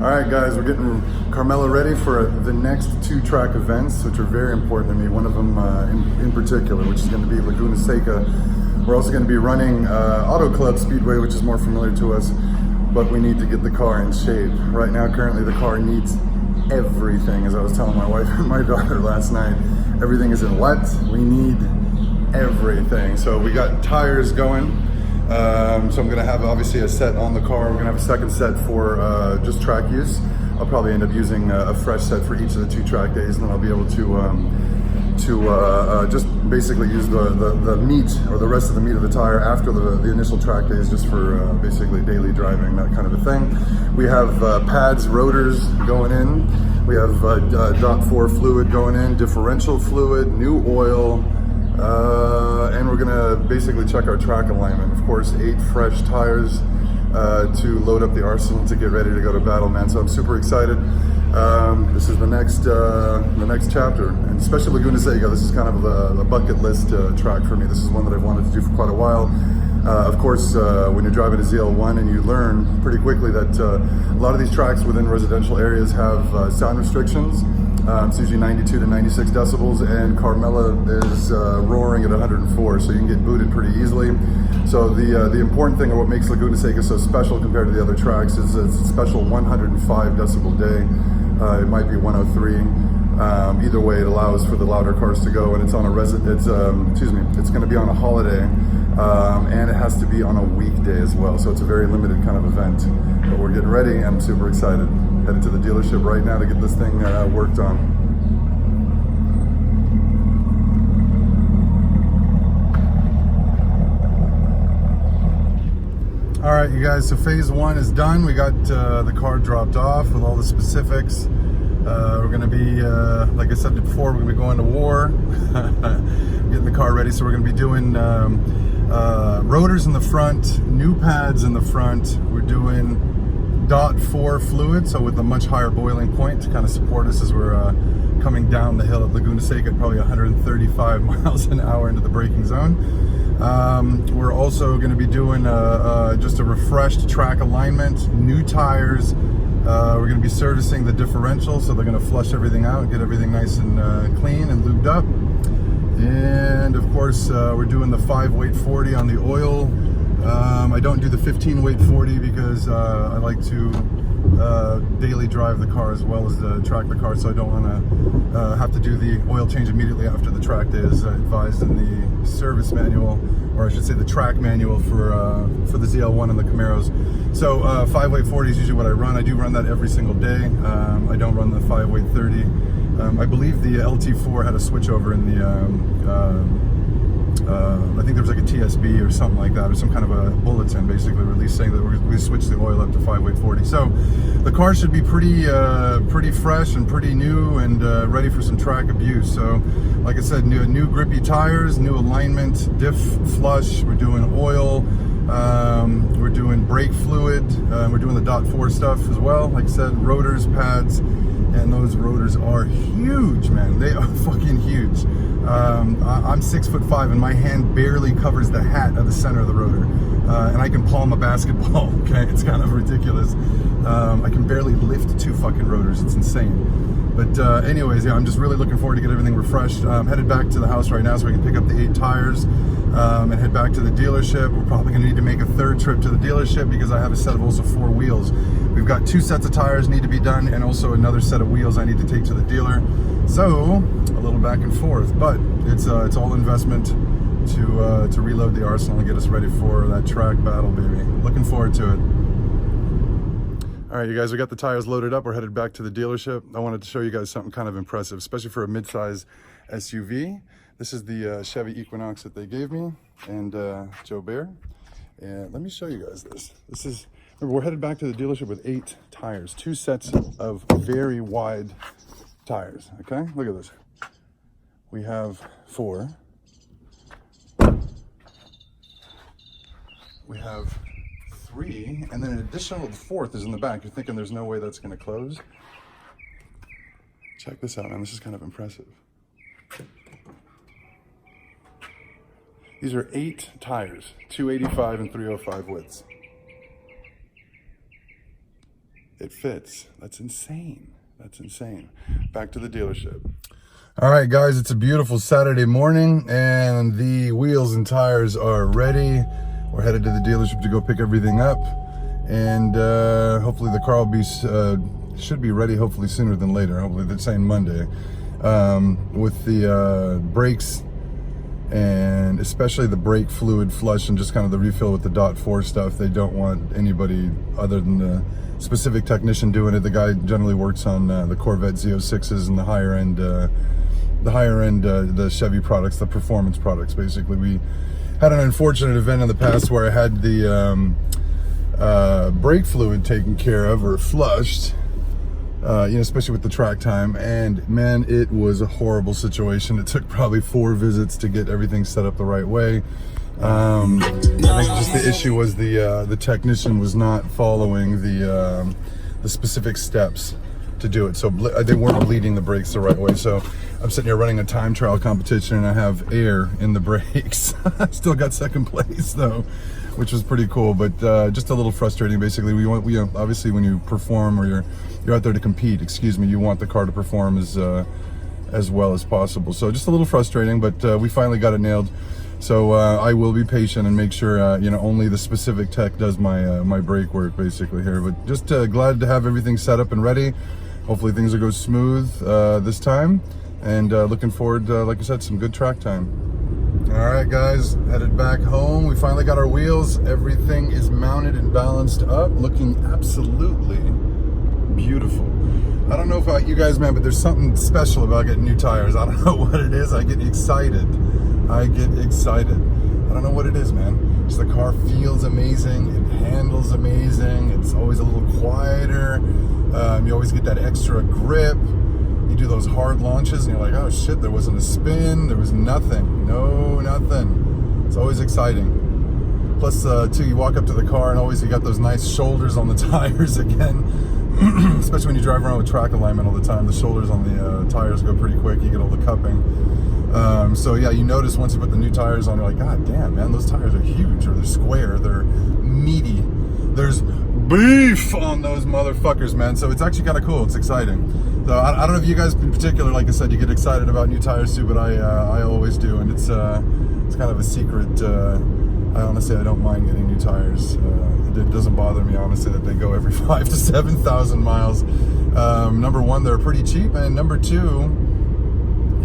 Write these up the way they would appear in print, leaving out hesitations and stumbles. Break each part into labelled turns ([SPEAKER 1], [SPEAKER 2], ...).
[SPEAKER 1] All right, guys, we're getting Carmela ready for the next two track events, which are very important to me. One of them in particular, which is going to be Laguna Seca. We're also going to be running Auto Club Speedway, which is more familiar to us, but we need to get the car in shape. Right now, currently, the car needs everything, as I was telling my wife and my daughter last night. Everything is in wet. We need everything. So we got tires going. So I'm gonna have obviously a set on the car. We're gonna have a second set for just track use. I'll probably end up using a fresh set for each of the two track days, and then I'll be able to just basically use the meat or the rest of the meat of the tire after the initial track days, just for basically daily driving, that kind of a thing. We have pads, rotors going in. We have .4 fluid going in, differential fluid, new oil. And we're gonna basically check our track alignment. Of course, 8 fresh tires to load up the arsenal to get ready to go to battle, man. So I'm super excited. This is the next chapter, and especially Laguna Seca. This is kind of a bucket list track for me. This is one that I've wanted to do for quite a while. Of course, when you're driving a ZL1, and you learn pretty quickly that a lot of these tracks within residential areas have sound restrictions. It's usually 92 to 96 decibels, and Carmela is roaring at 104, so you can get booted pretty easily. So the important thing, or what makes Laguna Seca so special compared to the other tracks, is it's a special 105 decibel day. It might be 103. Either way, it allows for the louder cars to go, and it's on a it's going to be on a holiday, and it has to be on a weekday as well. So it's a very limited kind of event. But we're getting ready. I'm super excited. Headed to the dealership right now to get this thing worked on. All right, you guys, so phase 1 is done. We got the car dropped off with all the specifics. We're gonna be, like I said before, we're gonna be going to war, getting the car ready. So we're gonna be doing rotors in the front, new pads in the front. We're doing .4 fluid, so with a much higher boiling point to kind of support us as we're coming down the hill at Laguna Seca at probably 135 miles an hour into the braking zone. We're also going to be doing just a refreshed track alignment, new tires. We're going to be servicing the differential, so they're going to flush everything out, get everything nice and clean and lubed up. And of course, we're doing the 5-weight 40 on the oil. I don't do the 15-weight 40 because I like to daily drive the car as well as track the car, so I don't want to have to do the oil change immediately after the track day, as advised in the service manual, or I should say the track manual for the ZL1 and the Camaros. So 5-weight 40 is usually what I run. I do run that every single day. I don't run the 5-weight 30. I believe the LT4 had a switchover in the I think there was like a TSB or something like that, or some kind of a bulletin basically released saying that we switched the oil up to 5-weight 40. So the car should be pretty fresh and pretty new and ready for some track abuse. So like I said, new grippy tires, new alignment, diff flush. We're doing oil. We're doing brake fluid. We're doing the .4 stuff as well. Like I said, rotors, pads, and those rotors are huge, man. They are fucking huge. I'm 6'5", and my hand barely covers the hat of the center of the rotor, and I can palm a basketball. Okay, it's kind of ridiculous. I can barely lift 2 fucking rotors. It's insane. But anyways, yeah, I'm just really looking forward to get everything refreshed. I'm headed back to the house right now so we can pick up the 8 tires and head back to the dealership. We're probably going to need to make a 3rd trip to the dealership because I have a set of also 4 wheels. We've got 2 sets of tires need to be done, and also another set of wheels I need to take to the dealer. So a little back and forth, but it's all investment to reload the arsenal and get us ready for that track battle, baby. Looking forward to it. All right, you guys, we got the tires loaded up. We're headed back to the dealership. I wanted to show you guys something kind of impressive, especially for a mid-size SUV. This is the Chevy Equinox that they gave me, and Joe Bear. And let me show you guys this. This is, remember, we're headed back to the dealership with 8 tires, 2 sets of very wide tires, okay? Look at this. We have 4. We have 3, and then an additional 4th is in the back. You're thinking there's no way that's going to close. Check this out, man. This is kind of impressive. These are 8 tires, 285 and 305 widths. it fits. That's insane. That's insane. Back to the dealership. All right, guys, it's a beautiful Saturday morning, and the wheels and tires are ready. We're headed to the dealership to go pick everything up, and hopefully the car will be should be ready hopefully sooner than later. Hopefully they're saying Monday. With the brakes and especially the brake fluid flush and just kind of the refill with the .4 stuff, they don't want anybody other than the specific technician doing it. The guy generally works on the Corvette Z06s and the higher end the Chevy products, the performance products. Basically, we had an unfortunate event in the past where I had the brake fluid taken care of or flushed, especially with the track time, and man, it was a horrible situation. It took probably 4 visits to get everything set up the right way. I think just the issue was the technician was not following the specific steps to do it, so they weren't bleeding the brakes the right way. So I'm sitting here running a time trial competition, and I have air in the brakes. I still got second place though, which was pretty cool, but just a little frustrating. Basically, we obviously when you perform, or you're out there to compete, you want the car to perform as well as possible. So just a little frustrating, but we finally got it nailed. So I will be patient and make sure only the specific tech does my brake work basically here. But just glad to have everything set up and ready. Hopefully things will go smooth this time, and looking forward to, like I said, some good track time. All right, guys, headed back home. We finally got our wheels. Everything is mounted and balanced up, looking absolutely beautiful. I don't know about you guys, man, but there's something special about getting new tires. I don't know what it is. I get excited. I don't know what it is, man. Just the car feels amazing. It handles amazing. It's always a little quieter. You always get that extra grip. You do those hard launches and you're like, oh shit, there wasn't a spin. There was nothing. No, nothing. It's always exciting. Plus, too, you walk up to the car and always you got those nice shoulders on the tires again. Especially when you drive around with track alignment all the time. The shoulders on the tires go pretty quick. You get all the cupping. So yeah, you notice once you put the new tires on, you're like, God damn, man, those tires are huge, or they're square, they're meaty. There's beef on those motherfuckers, man. So it's actually kind of cool. It's exciting. So I don't know if you guys in particular, like I said, you get excited about new tires too, but I always do, and it's kind of a secret. I honestly, I don't mind getting new tires. It doesn't bother me, honestly, that they go every 5,000 to 7,000 miles. Number one, they're pretty cheap, and number two,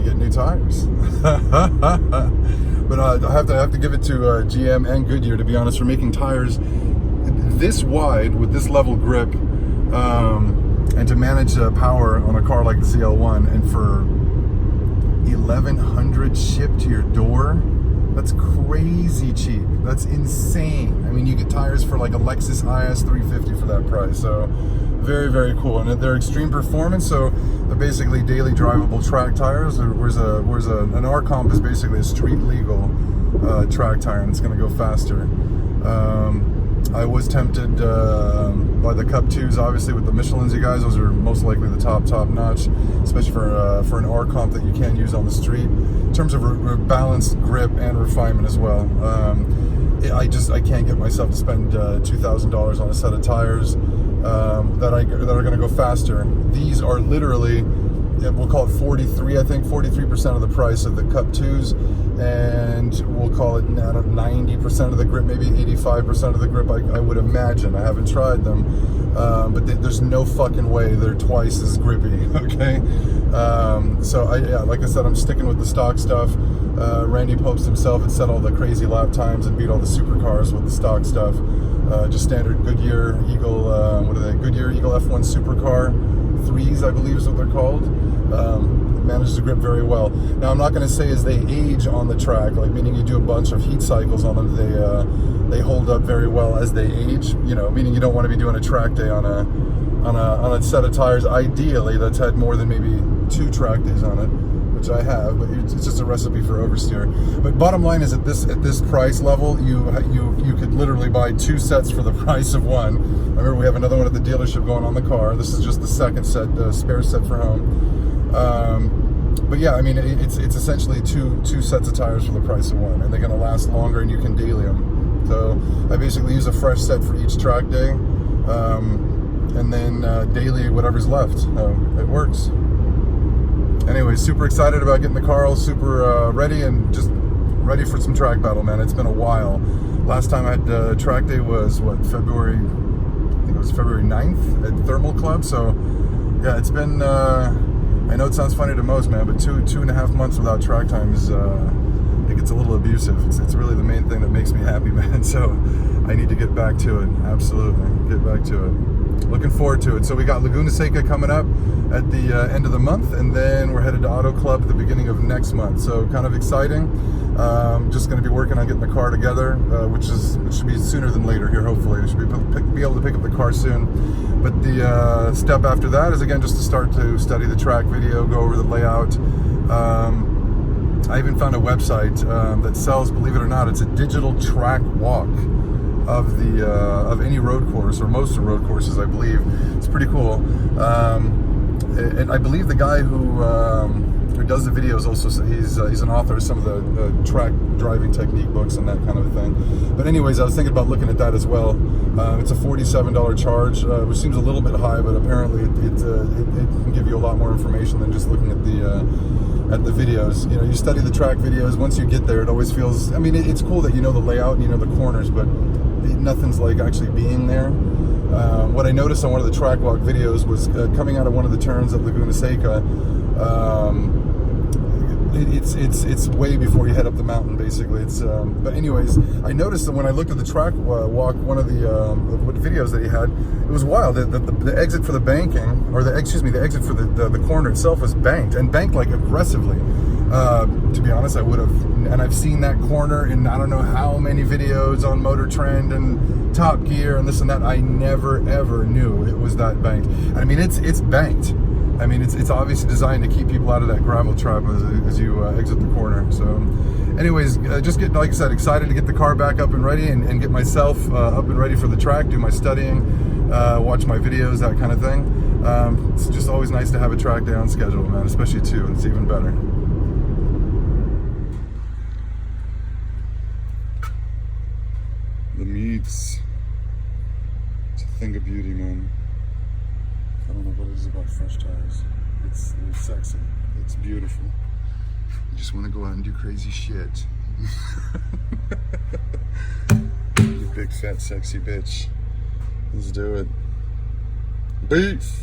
[SPEAKER 1] get new tires. But I have to give it to GM and Goodyear, to be honest, for making tires this wide with this level grip, and to manage power on a car like the ZL1, and for 1,100 shipped to your door. That's crazy cheap. That's insane. I mean, you get tires for like a Lexus IS 350 for that price. So very, very cool. And they're extreme performance, so they're basically daily drivable track tires. Whereas an R-Comp is basically a street legal track tire, and it's going to go faster. I was tempted by the Cup 2s, obviously, with the Michelins, you guys. Those are most likely the top notch, especially for an R-Comp that you can use on the street, in terms of balanced grip and refinement as well. I can't get myself to spend $2,000 on a set of tires that are going to go faster. These are literally, we'll call it 43% of the price of the Cup 2s, and we'll call it 90% of the grip, maybe 85% of the grip, I would imagine. I haven't tried them, but there's no fucking way they're twice as grippy, okay? So like I said, I'm sticking with the stock stuff. Randy Popes himself had set all the crazy lap times and beat all the supercars with the stock stuff. Just standard Goodyear Eagle, Goodyear Eagle F1 supercar 3s, I believe is what they're called. Manages to grip very well. Now, I'm not going to say as they age on the track, like meaning you do a bunch of heat cycles on them, they hold up very well as they age. Meaning you don't want to be doing a track day on a set of tires, ideally, that's had more than maybe 2 track days on it, which I have, but it's just a recipe for oversteer. But bottom line is, at this price level, you could literally buy 2 sets for the price of one. I remember we have another one at the dealership going on the car. This is just the second set, spare set for home. But yeah, I mean, it's essentially two sets of tires for the price of one, and they're going to last longer, and you can daily them. So I basically use a fresh set for each track day. and then daily whatever's left. It works. Anyway, super excited about getting the car all super ready and just ready for some track battle, man. It's been a while. Last time I had track day was what, February, I think it was February 9th at Thermal Club. So yeah, it's been, I know it sounds funny to most, man, but 2.5 months without track time is, it gets a little abusive. It's really the main thing that makes me happy, man. So I need to get back to it. Absolutely, get back to it. Looking forward to it. So we got Laguna Seca coming up at the end of the month, and then we're headed to Auto Club at the beginning of next month. So kind of exciting. Just going to be working on getting the car together, which should be sooner than later here. Hopefully, we should be able to pick up the car soon. But the step after that is again just to start to study the track video, go over the layout. I even found a website that sells, believe it or not, it's a digital track walk of any road course, or most of road courses, I believe. It's pretty cool. And I believe the guy who does the videos also, he's an author of some of the track driving technique books and that kind of thing. But anyways, I was thinking about looking at that as well. It's a $47 charge, which seems a little bit high, but apparently it can give you a lot more information than just looking at the videos. You know, you study the track videos. Once you get there, it always feels, I mean, it's cool that you know the layout and you know the corners, but nothing's like actually being there. What I noticed on one of the track walk videos was coming out of one of the turns at Laguna Seca. It's way before you head up the mountain, basically. But anyways, I noticed that when I looked at the track walk, one of the videos that he had, it was wild. The exit for the banking, or the exit for the corner itself was banked, and banked like aggressively. To be honest, I would have, and I've seen that corner in I don't know how many videos on Motor Trend and Top Gear and this and that. I never ever knew it was that banked. I mean, it's banked. I mean, it's obviously designed to keep people out of that gravel trap as you exit the corner. So anyways, just get, like I said, excited to get the car back up and ready and get myself up and ready for the track, do my studying, watch my videos, that kind of thing. It's just always nice to have a track day on schedule, man, especially two. It's even better. The meats. It's a thing of beauty, man. I don't know what it is about French tires. It's sexy. It's beautiful. You just want to go out and do crazy shit. You big fat sexy bitch. Let's do it. Beef!